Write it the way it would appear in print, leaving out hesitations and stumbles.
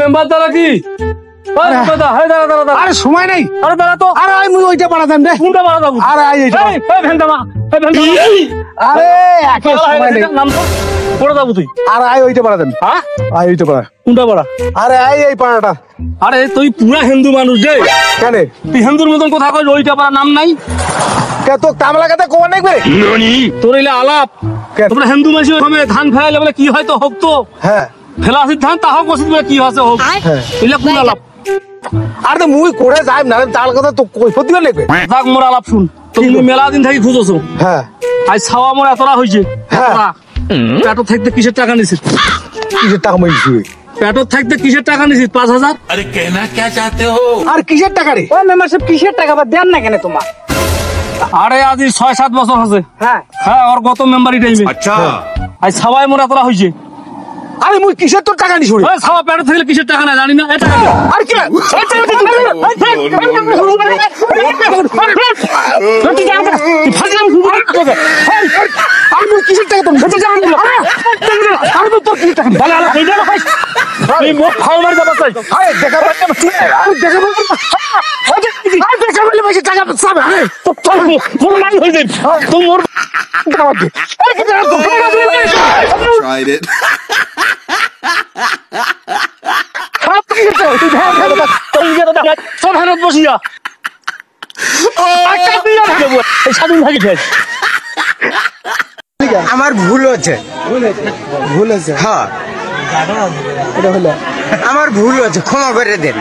Member দাঁড়া কি আরে সময় নেই। আরে দাঁড়া তো। আরে আমি ওইটা পাঠাতাম রে। কোনটা বাড়া যাবো? আরে আরে নাম তো পড়ে যাবো তুই। আরে ওইটা পাঠাতাম। হ্যাঁ আয় ওইটা পাড়া। কোনটা বাড়া? আরে এই পাড়াটা। আরে তুই পুরা হিন্দু মানুষ রে, কেন তুই হিন্দুর মতন কথা কই? ওইটা পাড়া নাম নাই কে তো কামলা কাতে কোন নেই তোর এলে আলাপ। তোমরা হিন্দু মানুষ ধান ফেলাইলে বলে কি হয়তো হোক তো হ্যাঁ ফেলা আসিস ধান তা হোক বসে কি হচ্ছে হোক, এলে কোন আলাপ? আর তো মুই করে যাই না তার কথা তো কৈফত দিও লাগবে। যাক মোর আলাপ শুন, তুমি মেলা দিন থাকি খুঁজছো, হ্যাঁ আজ ছাওয়া মোর এতটা হয়েছে। হ্যাঁ। পেটত থাকতে কিসের টাকা নিছিস? কিসের টাকা মাইছি? পেটত থাকতে কিসের টাকা নিছিস? 5,000। अरे कहना क्या चाहते हो? আর কিসের টাকা রে? ও মেম্বারশিপ কিসের টাকা বা দেন না কেন তোমার? আরে আজ 6-7 বছর আছে। হ্যাঁ হ্যাঁ ওর গত মেম্বারি টাইমে अच्छा আজ ছাওয়াই মোর এতটা হয়েছে। আরে মুই কিসের তোর টাকা নিছ রে? ছাওয়া পেটত থাকলে কিসের টাকা না জানি না, এটা আর কি আর মুই কিসের টাকা তুমি ভেতর যাও না। আরে তো তোর কিসের টাকা? ভালো আলাপ হইলো না ভাই, তুই মুখ খাও মারি যাবা চাই। আরে দেখা পাচ্ছ আরে দেখা পাচ্ছ আরে দেখা বলে বেশি টাকা পাবে। আরে তো তোর তোর নাই হই যাই তুই মোর টাকা পাবে। আরে কি টাকা তো tried it খারাপ কি করছো তুই? ধ্যান ধ্যান তুই গিয়ে তো দেখ সব হানত বসিয়া টাকা দিয়া দেবো এই স্বাধীন থাকি ফের। আমার ভুল হচ্ছে, ভুল আছে। হ্যাঁ এটা হলো আমার ভুল হচ্ছে, ক্ষমা করে দেন।